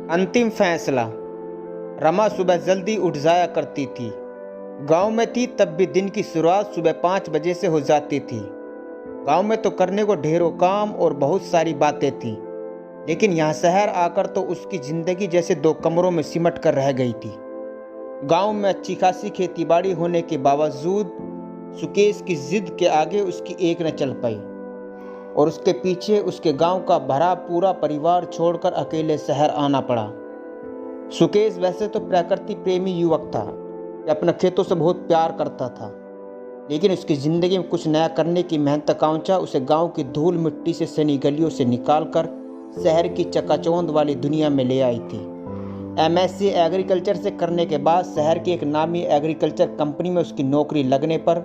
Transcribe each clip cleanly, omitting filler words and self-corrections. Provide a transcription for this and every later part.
अंतिम फैसला। रमा सुबह जल्दी उठ जाया करती थी। गांव में थी तब भी दिन की शुरुआत सुबह 5 बजे से हो जाती थी। गांव में तो करने को ढेरों काम और बहुत सारी बातें थीं, लेकिन यहाँ शहर आकर तो उसकी जिंदगी जैसे दो कमरों में सिमट कर रह गई थी। गांव में अच्छी खासी खेतीबाड़ी होने के बावजूद सुकेश की जिद के आगे उसकी एक न चल पाई और उसके पीछे उसके गांव का भरा पूरा परिवार छोड़कर अकेले शहर आना पड़ा। सुकेश वैसे तो प्रकृति प्रेमी युवक था, अपने खेतों से बहुत प्यार करता था, लेकिन उसकी ज़िंदगी में कुछ नया करने की महत्वाकांक्षा उसे गांव की धूल मिट्टी से सनी गलियों से निकालकर शहर की चकाचौंध वाली दुनिया में ले आई थी। एमएससी एग्रीकल्चर से करने के बाद शहर की एक नामी एग्रीकल्चर कंपनी में उसकी नौकरी लगने पर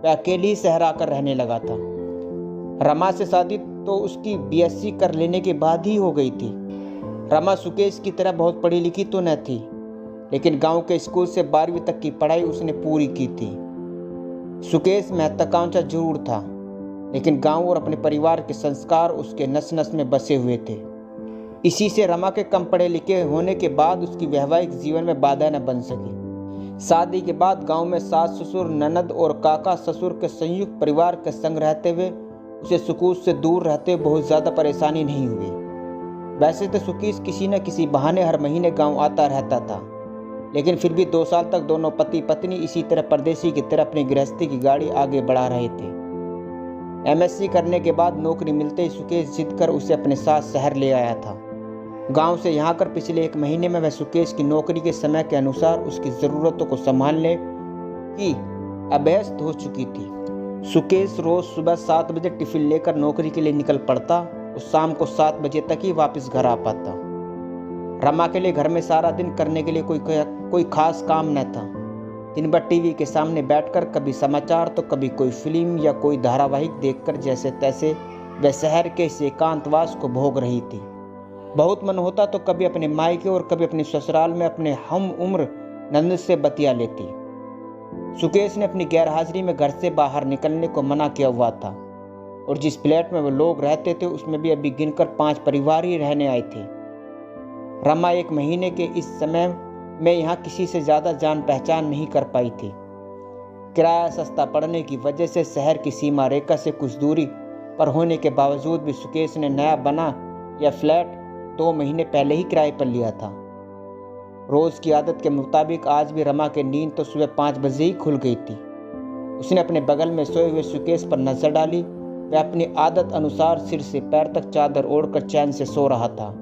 वह अकेले ही शहर आकर रहने लगा था। रमा से शादी तो उसकी बीएससी कर लेने के बाद ही हो गई थी। रमा सुकेश की तरह बहुत पढ़ी लिखी तो न थी, लेकिन गांव के स्कूल से 12वीं तक की पढ़ाई उसने पूरी की थी। सुकेश महत्वाकांक्षा जरूर था, लेकिन गांव और अपने परिवार के संस्कार उसके नस नस में बसे हुए थे। इसी से रमा के कम पढ़े लिखे होने के बाद उसकी वैवाहिक जीवन में बाधा न बन सकी। शादी के बाद गांव में सास ससुर, ननद और काका ससुर के संयुक्त परिवार के संग रहते हुए उसे सुकून से दूर रहते बहुत ज़्यादा परेशानी नहीं हुई। वैसे तो सुकेश किसी न किसी बहाने हर महीने गांव आता रहता था, लेकिन फिर भी 2 साल तक दोनों पति पत्नी इसी तरह परदेसी की तरह अपनी गृहस्थी की गाड़ी आगे बढ़ा रहे थे। एमएससी करने के बाद नौकरी मिलते ही सुकेश जिद कर उसे अपने साथ शहर ले आया था। गांव से यहाँ कर पिछले 1 महीने में वह सुकेश की नौकरी के समय के अनुसार उसकी ज़रूरतों को संभालने की अभ्यस्त हो चुकी थी। सुकेश रोज सुबह 7 बजे टिफिन लेकर नौकरी के लिए निकल पड़ता और शाम को 7 बजे तक ही वापस घर आ पाता। रमा के लिए घर में सारा दिन करने के लिए कोई खास काम न था। दिन भर टीवी के सामने बैठकर कभी समाचार तो कभी कोई फिल्म या कोई धारावाहिक देखकर जैसे तैसे वह शहर के इस एकांतवास को भोग रही थी। बहुत मन होता तो कभी अपने मायके और कभी अपने ससुराल में अपने हम उम्र नंद से बतिया लेती। सुकेश ने अपनी गैरहाजिरी में घर से बाहर निकलने को मना किया हुआ था और जिस फ्लैट में वो लोग रहते थे उसमें भी अभी गिनकर 5 परिवार ही रहने आए थे। रमा 1 महीने के इस समय में यहाँ किसी से ज़्यादा जान पहचान नहीं कर पाई थी। किराया सस्ता पड़ने की वजह से शहर की सीमा रेखा से कुछ दूरी पर होने के बावजूद भी सुकेश ने नया बना यह फ्लैट 2 महीने पहले ही किराए पर लिया था। रोज़ की आदत के मुताबिक आज भी रमा की नींद तो सुबह 5 बजे ही खुल गई थी। उसने अपने बगल में सोए हुए सुकेश पर नजर डाली। वह अपनी आदत अनुसार सिर से पैर तक चादर ओढ़कर चैन से सो रहा था।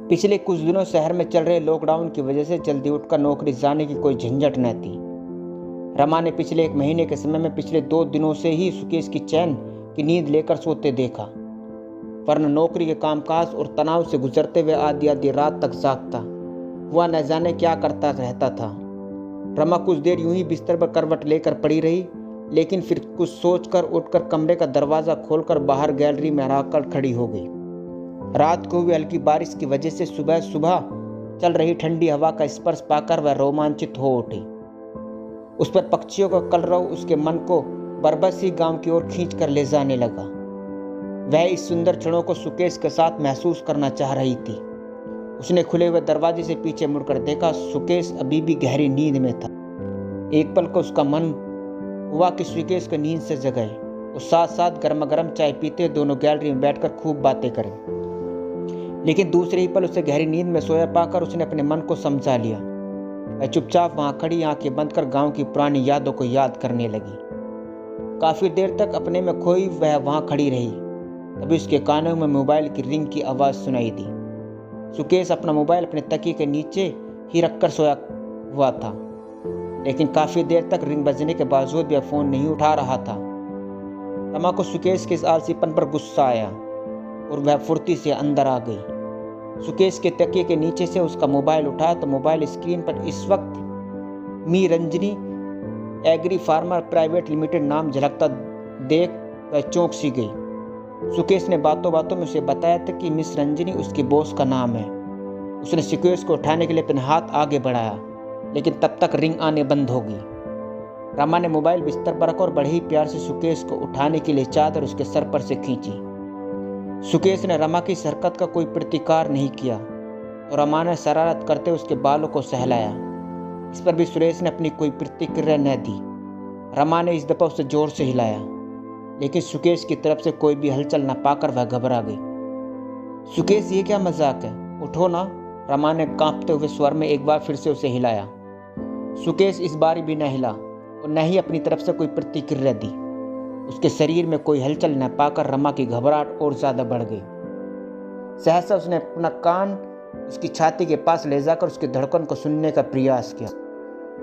पिछले कुछ दिनों शहर में चल रहे लॉकडाउन की वजह से जल्दी उठकर नौकरी जाने की कोई झंझट न थी। रमा ने पिछले 1 महीने के समय में पिछले 2 दिनों से ही सुकेश की चैन की नींद लेकर सोते देखा, वरना नौकरी के कामकाज और तनाव से गुजरते हुए आधी आधी रात तक जागता वह न जाने क्या करता रहता था। रमा कुछ देर यूं ही बिस्तर पर करवट लेकर पड़ी रही, लेकिन फिर कुछ सोचकर उठकर कमरे का दरवाज़ा खोलकर बाहर गैलरी में आकर खड़ी हो गई। रात को हुई हल्की बारिश की वजह से सुबह सुबह चल रही ठंडी हवा का स्पर्श पाकर वह रोमांचित हो उठी। उस पर पक्षियों का कलरव उसके मन को बरबस ही गांव की ओर खींच कर ले जाने लगा। वह इस सुंदर क्षणों को सुकेश के साथ महसूस करना चाह रही थी। उसने खुले हुए दरवाजे से पीछे मुड़कर देखा, सुकेश अभी भी गहरी नींद में था। एक पल को उसका मन हुआ कि सुकेश को नींद से जगाए और साथ साथ गर्मा गर्म चाय पीते दोनों गैलरी में बैठकर खूब बातें करें, लेकिन दूसरे ही पल उसे गहरी नींद में सोया पाकर उसने अपने मन को समझा लिया। वह चुपचाप वहां खड़ी आंखें बंद कर गांव की पुरानी यादों को याद करने लगी। काफी देर तक अपने में खोई वह वहां खड़ी रही। तभी उसके कानों में मोबाइल की रिंग की आवाज़ सुनाई दी। सुकेश अपना मोबाइल अपने तकिए के नीचे ही रखकर सोया हुआ था, लेकिन काफ़ी देर तक रिंग बजने के बावजूद भी फ़ोन नहीं उठा रहा था। रमा को सुकेश के इस आलसीपन पर गुस्सा आया और वह फुर्ती से अंदर आ गई। सुकेश के तकिए के नीचे से उसका मोबाइल उठाया तो मोबाइल स्क्रीन पर इस वक्त मी Ranjani agri farmer private limited नाम झलकता देख वह चौंक सी गई। सुकेश ने बातों बातों में उसे बताया था कि मिस रंजनी उसके बॉस का नाम है। उसने सुकेश को उठाने के लिए अपना हाथ आगे बढ़ाया, लेकिन तब तक रिंग आने बंद हो गई। रमा ने मोबाइल बिस्तर पर रखा और बड़े ही प्यार से सुकेश को उठाने के लिए चादर उसके सर पर से खींची। सुकेश ने रमा की इस हरकत का कोई प्रतिकार नहीं किया। तो रमा ने शरारत करते उसके बालों को सहलाया। इस पर भी सुरेश ने अपनी कोई प्रतिक्रिया न दी। रमा ने इस दफा उसे जोर से हिलाया, लेकिन सुकेश की तरफ से कोई भी हलचल न पाकर वह घबरा गई। सुकेश, ये क्या मजाक है, उठो ना, रमा ने कांपते हुए स्वर में एक बार फिर से उसे हिलाया। सुकेश इस बार भी न हिला और न ही अपनी तरफ से कोई प्रतिक्रिया दी। उसके शरीर में कोई हलचल न पाकर रमा की घबराहट और ज्यादा बढ़ गई। सहसा उसने अपना कान उसकी छाती के पास ले जाकर उसकी धड़कन को सुनने का प्रयास किया।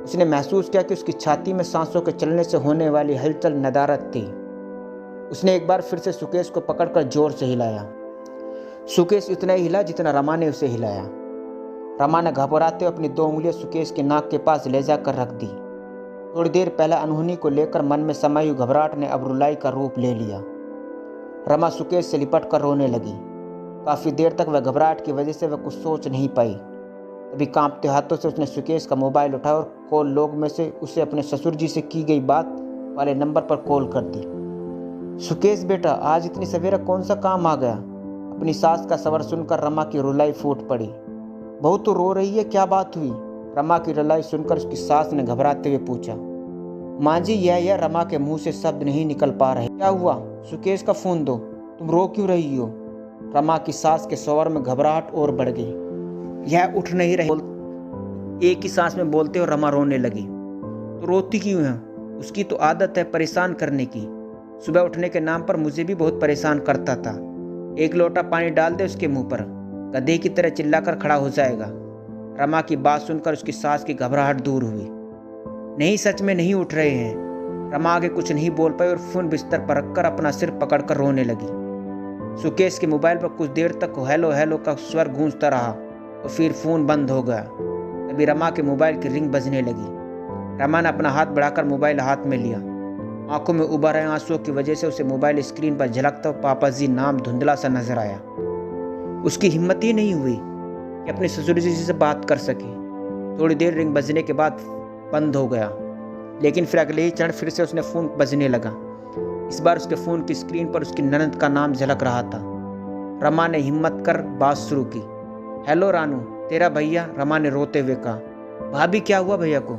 उसने महसूस किया कि उसकी छाती में सांसों के चलने से होने वाली हलचल नदारद थी। उसने एक बार फिर से सुकेश को पकड़कर जोर से हिलाया। सुकेश इतना ही हिला जितना रमा ने उसे हिलाया। रमा ने घबराते हुए अपनी 2 उंगलियां सुकेश के नाक के पास ले जाकर रख दी। थोड़ी देर पहले अनहोनी को लेकर मन में समाई हुई घबराहट ने अब रुलाई का रूप ले लिया। रमा सुकेश से लिपट कर रोने लगी। काफ़ी देर तक वह घबराहट की वजह से वह कुछ सोच नहीं पाई। तभी कांपते हाथों से उसने सुकेश का मोबाइल उठाया और कॉल लॉग में से उसे अपने ससुर जी से की गई बात वाले नंबर पर कॉल कर दी। सुकेश बेटा, आज इतनी सवेरे कौन सा काम आ गया? अपनी सास का सवर सुनकर रमा की रुलाई फूट पड़ी। बहू तो रो रही है, क्या बात हुई? रमा की रुलाई सुनकर उसकी सास ने घबराते हुए पूछा। माँ जी, यह रमा के मुंह से शब्द नहीं निकल पा रहे। क्या हुआ? सुकेश का फोन दो, तुम रो क्यों रही हो? रमा की सास के स्वर में घबराहट और बढ़ गई। यह उठ नहीं रही। एक ही सांस में बोलते और रमा रोने लगी। तो रोती क्यों है? उसकी तो आदत है परेशान करने की। सुबह उठने के नाम पर मुझे भी बहुत परेशान करता था। एक लोटा पानी डाल दे उसके मुंह पर, गधे की तरह चिल्लाकर खड़ा हो जाएगा। रमा की बात सुनकर उसकी सास की घबराहट दूर हुई। नहीं, सच में नहीं उठ रहे हैं। रमा आगे कुछ नहीं बोल पाई और फोन बिस्तर पर रखकर अपना सिर पकड़कर रोने लगी। सुकेश के मोबाइल पर कुछ देर तक हेलो हेलो का स्वर गूंजता रहा और फिर फोन बंद हो गया। तभी रमा के मोबाइल की रिंग बजने लगी। रमा ने अपना हाथ बढ़ाकर मोबाइल हाथ में लिया। आंखों में उभर रहे आंसुओं की वजह से उसे मोबाइल स्क्रीन पर झलकता पापा जी नाम धुंधला सा नजर आया। उसकी हिम्मत ही नहीं हुई कि अपने ससुर जी से बात कर सके। थोड़ी देर रिंग बजने के बाद बंद हो गया, लेकिन फिर अगले ही क्षण फिर से उसने फोन बजने लगा। इस बार उसके फोन की स्क्रीन पर उसकी ननद का नाम झलक रहा था। रमा ने हिम्मत कर बात शुरू की। हेलो रानू, तेरा भैया, रमा ने रोते हुए कहा। भाभी, क्या हुआ भैया को?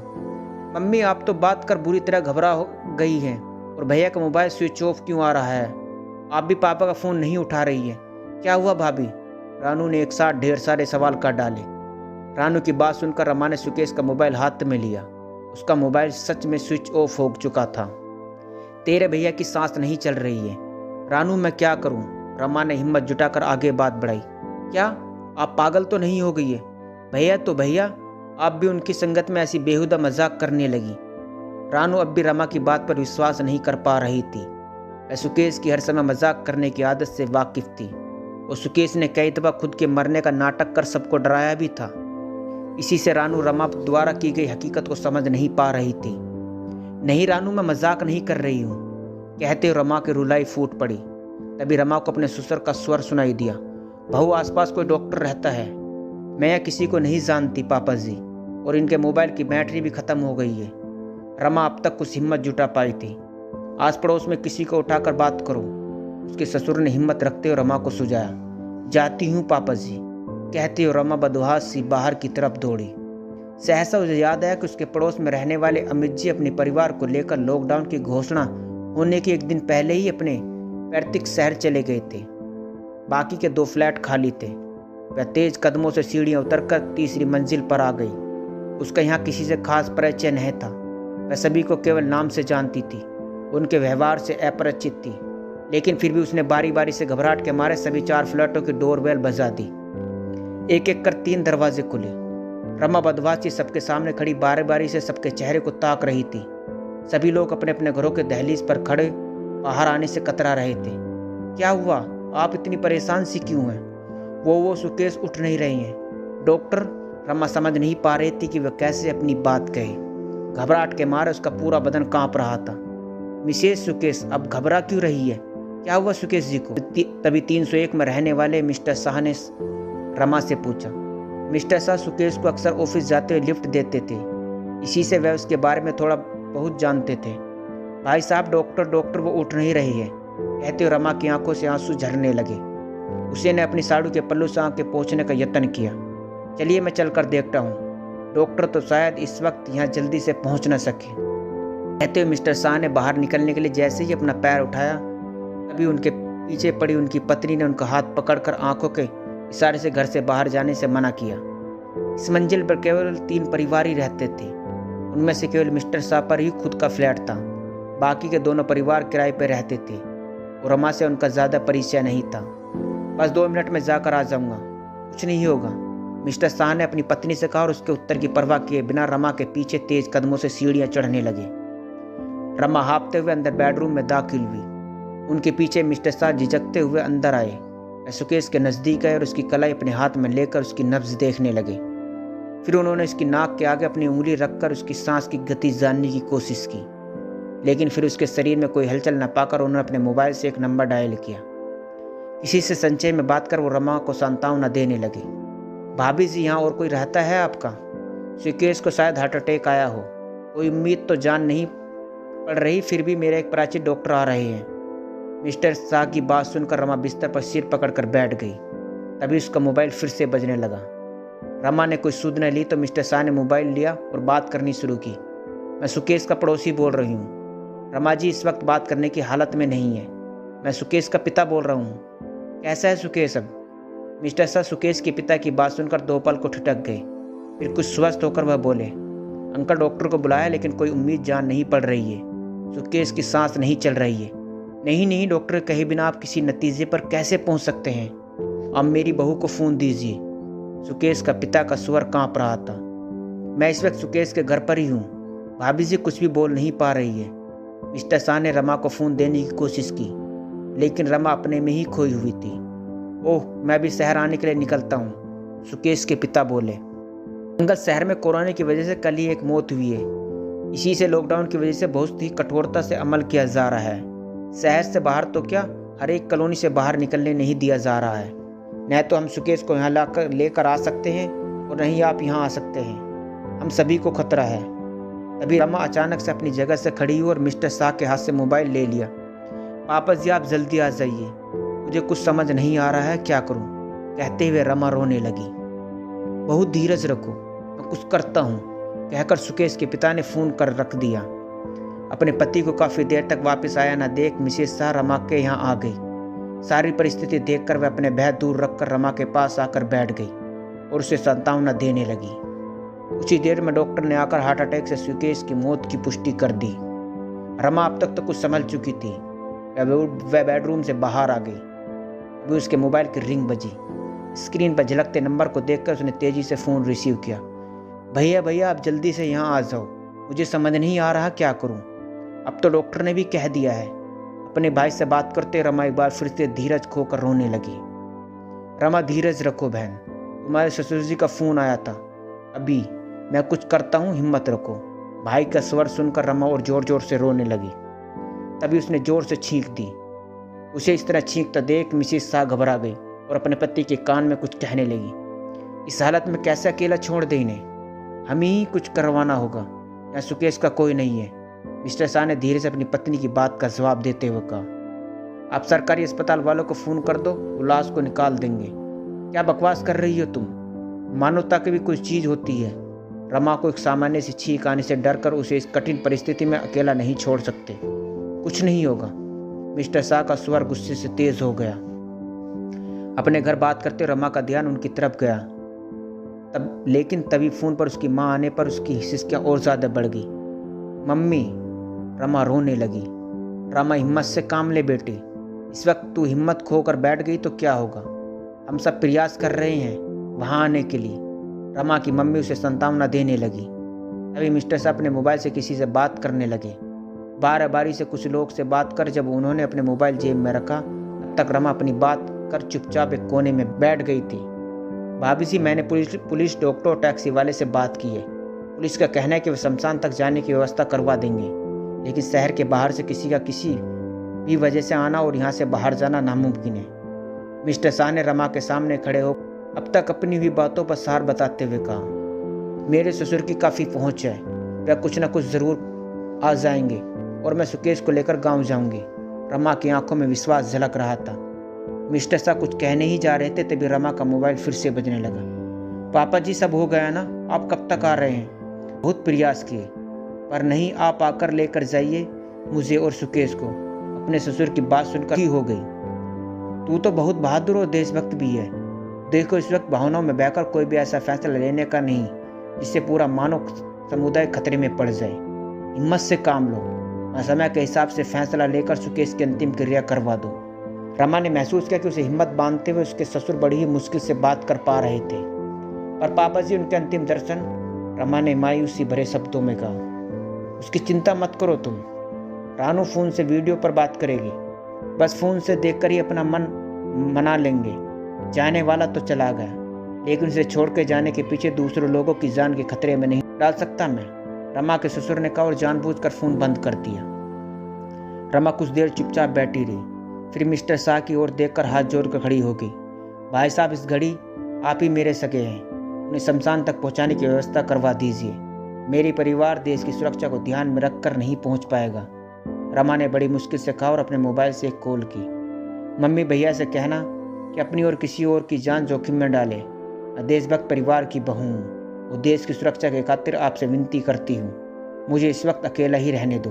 मम्मी, आप तो बात कर बुरी तरह घबरा हो गई हैं और भैया का मोबाइल स्विच ऑफ क्यों आ रहा है? आप भी पापा का फोन नहीं उठा रही है, क्या हुआ भाभी? रानू ने एक साथ ढेर सारे सवाल कर डाले। रानू की बात सुनकर रमा ने सुकेश का मोबाइल हाथ में लिया। उसका मोबाइल सच में स्विच ऑफ हो चुका था। तेरे भैया की सांस नहीं चल रही है। रानू, मैं क्या करूं? रमा ने हिम्मत जुटाकर आगे बात बढ़ाई। क्या आप पागल तो नहीं हो गई है? भैया तो भैया, आप भी उनकी संगत में ऐसी बेहुदा मजाक करने लगी। रानू अब भी रमा की बात पर विश्वास नहीं कर पा रही थी। वह सुकेश की हर समय मजाक करने की आदत से वाकिफ थी और सुकेश ने कई दफा खुद के मरने का नाटक कर सबको डराया भी था। इसी से रानू रमा द्वारा की गई हकीकत को समझ नहीं पा रही थी। नहीं रानू, मैं मजाक नहीं कर रही हूँ, कहते रमा की रुलाई फूट पड़ी। तभी रमा को अपने ससुर का स्वर सुनाई दिया। बहू, आसपास कोई डॉक्टर रहता है? मैं यहाँ किसी को नहीं जानती पापा जी, और इनके मोबाइल की बैटरी भी खत्म हो गई है। रमा अब तक कुछ हिम्मत जुटा पाई थी। आस पड़ोस में किसी को उठाकर बात करो, उसके ससुर ने हिम्मत रखते हुए रमा को सुझाया। जाती हूँ पापा जी, कहते हुए रमा बदहास सी बाहर की तरफ दौड़ी। सहसा उसे याद आया कि उसके पड़ोस में रहने वाले अमित जी अपने परिवार को लेकर लॉकडाउन की घोषणा होने के एक दिन पहले ही अपने पैतृक शहर चले गए थे। बाकी के 2 फ्लैट खाली थे। वह तेज कदमों से सीढ़ियां उतरकर तीसरी मंजिल पर आ गई। उसका यहाँ किसी से खास परिचय नहीं था। वह सभी को केवल नाम से जानती थी, उनके व्यवहार से अपरिचित थी, लेकिन फिर भी उसने बारी बारी से घबराहट के मारे सभी 4 फ्लैटों की डोरबेल बजा दी। एक एक कर 3 दरवाजे खुले। रमा बदवासी सबके सामने खड़ी बारी बारी से सबके चेहरे को ताक रही थी। सभी लोग अपने अपने घरों के दहलीज पर खड़े बाहर आने से कतरा रहे थे। क्या हुआ? आप इतनी परेशान सी क्यों हैं? वो सुकेश उठ नहीं रही हैं। डॉक्टर, रमा समझ नहीं पा रही थी कि वह कैसे अपनी बात कहे। घबराहट के मारे उसका पूरा बदन कांप रहा था। मिसेस सुकेश, अब घबरा क्यों रही है? क्या हुआ सुकेश जी को? तभी 301 में रहने वाले मिस्टर शाह ने रमा से पूछा। मिस्टर शाह सुकेश को अक्सर ऑफिस जाते हुए लिफ्ट देते थे, इसी से वह उसके बारे में थोड़ा बहुत जानते थे। भाई साहब, डॉक्टर, वो उठ नहीं रही है, कहते हुए रमा की आंखों से आंसू झरने लगे। उसे ने अपनी साड़ू के पल्लू से आंखें पोंछने का यत्न किया। चलिए मैं चल कर देखता हूँ, डॉक्टर तो शायद इस वक्त यहाँ जल्दी से पहुँच न सके। कहते हुए मिस्टर शाह ने बाहर निकलने के लिए जैसे ही अपना पैर उठाया, तभी उनके पीछे पड़ी उनकी पत्नी ने उनका हाथ पकड़कर आंखों के इशारे से घर से बाहर जाने से मना किया। इस मंजिल पर केवल 3 परिवार ही रहते थे। उनमें से केवल मिस्टर शाह पर ही खुद का फ्लैट था। बाकी के दोनों परिवार किराए पर रहते थे और रमा से उनका ज़्यादा परिचय नहीं था। बस 2 मिनट में जाकर आ जाऊंगा, कुछ नहीं होगा, मिस्टर शाह ने अपनी पत्नी से कहा और उसके उत्तर की परवाह किए बिना रमा के पीछे तेज कदमों से सीढ़ियां चढ़ने लगे। रमा हाँफते हुए अंदर बेडरूम में दाखिल हुई। उनके पीछे मिस्टर शाह झिझकते हुए अंदर आए। वह सुकेश के नज़दीक आए और उसकी कलाई अपने हाथ में लेकर उसकी नब्ज देखने लगे। फिर उन्होंने उसकी नाक के आगे अपनी उंगली रखकर उसकी सांस की गति जानने की कोशिश की, लेकिन फिर उसके शरीर में कोई हलचल न पाकर उन्होंने अपने मोबाइल से एक नंबर डायल किया। किसी से संचय में बात कर वो रमा को सांत्वना देने लगे। भाभी जी, यहाँ और कोई रहता है आपका? सुकेश को शायद हार्ट अटैक आया हो, कोई उम्मीद तो जान नहीं पड़ रही, फिर भी मेरे एक परिचित डॉक्टर आ रहे हैं। मिस्टर शाह की बात सुनकर रमा बिस्तर पर सिर पकड़कर बैठ गई। तभी उसका मोबाइल फिर से बजने लगा। रमा ने कोई सुध न ली तो मिस्टर शाह ने मोबाइल लिया और बात करनी शुरू की। मैं सुकेश का पड़ोसी बोल रही हूँ। रमा जी इस वक्त बात करने की हालत में नहीं है। मैं सुकेश का पिता बोल रहा हूँ। कैसा है सुकेश अब? मिस्टर शाह सुकेश के पिता की बात सुनकर 2 पल को ठिठक गए। फिर कुछ स्वस्थ होकर वह बोले, अंकल डॉक्टर को बुलाया लेकिन कोई उम्मीद जान नहीं पड़ रही है। सुकेश की सांस नहीं चल रही है। नहीं डॉक्टर कहे बिना आप किसी नतीजे पर कैसे पहुंच सकते हैं? अब मेरी बहू को फ़ोन दीजिए। सुकेश का पिता का स्वर कांप रहा था। मैं इस वक्त सुकेश के घर पर ही हूँ। भाभी जी कुछ भी बोल नहीं पा रही है। मिस्टर शाह ने रमा को फ़ोन देने की कोशिश की, लेकिन रमा अपने में ही खोई हुई थी। ओह, मैं भी शहर आने के लिए निकलता हूँ, सुकेश के पिता बोले। अंकल, शहर में कोरोना की वजह से कल ही एक मौत हुई है। इसी से लॉकडाउन की वजह से बहुत ही कठोरता से अमल किया जा रहा है। शहर से बाहर तो क्या, हर एक कॉलोनी से बाहर निकलने नहीं दिया जा रहा है। न तो हम सुकेश को यहाँ लेकर आ सकते हैं और न ही आप यहाँ आ सकते हैं। हम सभी को खतरा है। तभी रमा अचानक से अपनी जगह से खड़ी हुई और मिस्टर शाह के हाथ से मोबाइल ले लिया। पापा जी आप जल्दी आ जाइए, मुझे कुछ समझ नहीं आ रहा है, क्या करूं? कहते हुए रमा रोने लगी। बहुत धीरज रखो, मैं कुछ करता हूं, कहकर सुकेश के पिता ने फ़ोन कर रख दिया। अपने पति को काफ़ी देर तक वापस आया न देख मिसेस शाह रमा के यहाँ आ गई। सारी परिस्थिति देखकर वह अपने बह दूर रखकर रमा के पास आकर बैठ गई और उसे सांत्वना देने लगी। कुछ ही देर में डॉक्टर ने आकर हार्ट अटैक से सुकेश की मौत की पुष्टि कर दी। रमा अब तक तो कुछ समझ चुकी थी। वह बेडरूम से बाहर आ गई। अभी उसके मोबाइल की रिंग बजी। स्क्रीन पर झलकते नंबर को देखकर उसने तेजी से फ़ोन रिसीव किया। भैया आप जल्दी से यहाँ आ जाओ, मुझे समझ नहीं आ रहा क्या करूँ। अब तो डॉक्टर ने भी कह दिया है। अपने भाई से बात करते रमा एक बार फिर से धीरज खोकर रोने लगी। रमा धीरज रखो बहन, तुम्हारे ससुर जी का फ़ोन आया था अभी, मैं कुछ करता हूँ, हिम्मत रखो। भाई का स्वर सुनकर रमा और ज़ोर ज़ोर से रोने लगी। तभी उसने ज़ोर से छींक दी। उसे इस तरह छींकता देख मिसेस शाह घबरा गई और अपने पति के कान में कुछ कहने लगी। इस हालत में कैसे अकेला छोड़ दे इन्हें? हमें ही कुछ करवाना होगा, यहाँ सुकेश का कोई नहीं है। मिस्टर शाह ने धीरे से अपनी पत्नी की बात का जवाब देते हुए कहा। आप सरकारी अस्पताल वालों को फ़ोन कर दो, वो लाश को निकाल देंगे। क्या बकवास कर रही हो तुम? मानवता की भी कुछ चीज़ होती है। रमा को एक सामान्य सी छींक आने से डर कर उसे इस कठिन परिस्थिति में अकेला नहीं छोड़ सकते। कुछ नहीं होगा। मिस्टर शाह का स्वर गुस्से से तेज हो गया। अपने घर बात करते रमा का ध्यान उनकी तरफ गया। लेकिन तभी फ़ोन पर उसकी माँ आने पर उसकी हिचकियाँ और ज़्यादा बढ़ गई। मम्मी, रमा रोने लगी। रमा हिम्मत से काम ले बेटी, इस वक्त तू हिम्मत खोकर बैठ गई तो क्या होगा? हम सब प्रयास कर रहे हैं वहाँ आने के लिए। रमा की मम्मी उसे सांत्वना देने लगी। तभी मिस्टर शाह अपने मोबाइल से किसी से बात करने लगे। बारी से कुछ लोग से बात कर जब उन्होंने अपने मोबाइल जेब में रखा, तब तक रमा अपनी बात कर चुपचाप एक कोने में बैठ गई थी। भाभी जी, मैंने पुलिस डॉक्टर और टैक्सी वाले से बात की है। पुलिस का कहना है कि वे शमशान तक जाने की व्यवस्था करवा देंगे, लेकिन शहर के बाहर से किसी का किसी भी वजह से आना और यहाँ से बाहर जाना नामुमकिन है। मिस्टर शाह ने रमा के सामने खड़े हो अब तक अपनी हुई बातों पर सार बताते हुए कहा, मेरे ससुर की काफ़ी पहुँच है, वह कुछ न कुछ ज़रूर आ जाएंगे और मैं सुकेश को लेकर गांव जाऊंगी। रमा की आंखों में विश्वास झलक रहा था। मिस्टर शाह कुछ कहने ही जा रहे थे तभी रमा का मोबाइल फिर से बजने लगा। पापा जी सब हो गया ना, आप कब तक आ रहे हैं? बहुत प्रयास किए पर नहीं, आप आकर लेकर जाइए मुझे और सुकेश को। अपने ससुर की बात सुनकर ही हो गई। तू तो बहुत बहादुर और देशभक्त भी है। देखो इस वक्त भावनाओं में बहकर कोई भी ऐसा फैसला लेने का नहीं जिससे पूरा मानव समुदाय खतरे में पड़ जाए। हिम्मत से काम लो और समय के हिसाब से फैसला लेकर सुकेश की अंतिम क्रिया करवा दो। रमा ने महसूस किया कि उसे हिम्मत बांधते हुए उसके ससुर बड़ी ही मुश्किल से बात कर पा रहे थे। पर पापा जी उनके अंतिम दर्शन, रमा ने मायूसी भरे शब्दों में कहा। उसकी चिंता मत करो तुम, रानू फोन से वीडियो पर बात करेगी। बस फोन से देखकर ही अपना मन मना लेंगे। जाने वाला तो चला गया, लेकिन उसे छोड़ के जाने के पीछे दूसरों लोगों की जान के खतरे में नहीं डाल सकता मैं, रमा के ससुर ने कहा और जानबूझकर फोन बंद कर दिया। रमा कुछ देर चुपचाप बैठी रही, फिर मिस्टर शाह की ओर देखकर हाथ जोड़कर खड़ी हो गई। भाई साहब, इस घड़ी आप ही मेरे सगे हैं, उन्हें शमशान तक पहुंचाने की व्यवस्था करवा दीजिए। मेरी परिवार देश की सुरक्षा को ध्यान में रखकर नहीं पहुंच पाएगा, रमा ने बड़ी मुश्किल से कहा और अपने मोबाइल से एक कॉल की। मम्मी भैया से कहना कि अपनी और किसी और की जान जोखिम में डाले। मैं देशभक्त परिवार की बहू हूँ और देश की सुरक्षा के खातिर आपसे विनती करती हूँ, मुझे इस वक्त अकेला ही रहने दो।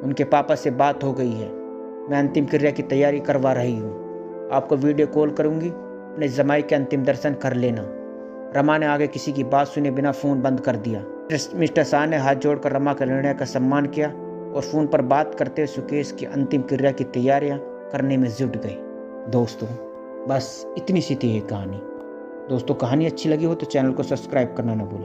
उनके पापा से बात हो गई है, मैं अंतिम क्रिया की तैयारी करवा रही हूँ। आपको वीडियो कॉल करूँगी, अपने जमाई के अंतिम दर्शन कर लेना। रमा ने आगे किसी की बात सुने बिना फ़ोन बंद कर दिया। मिस्टर शाह ने हाथ जोड़कर रमा के निर्णय का सम्मान किया और फ़ोन पर बात करते हुए सुकेश की अंतिम क्रिया की तैयारियां करने में जुट गए। दोस्तों, बस इतनी सी थी ये कहानी। दोस्तों, कहानी अच्छी लगी हो तो चैनल को सब्सक्राइब करना ना भूलें।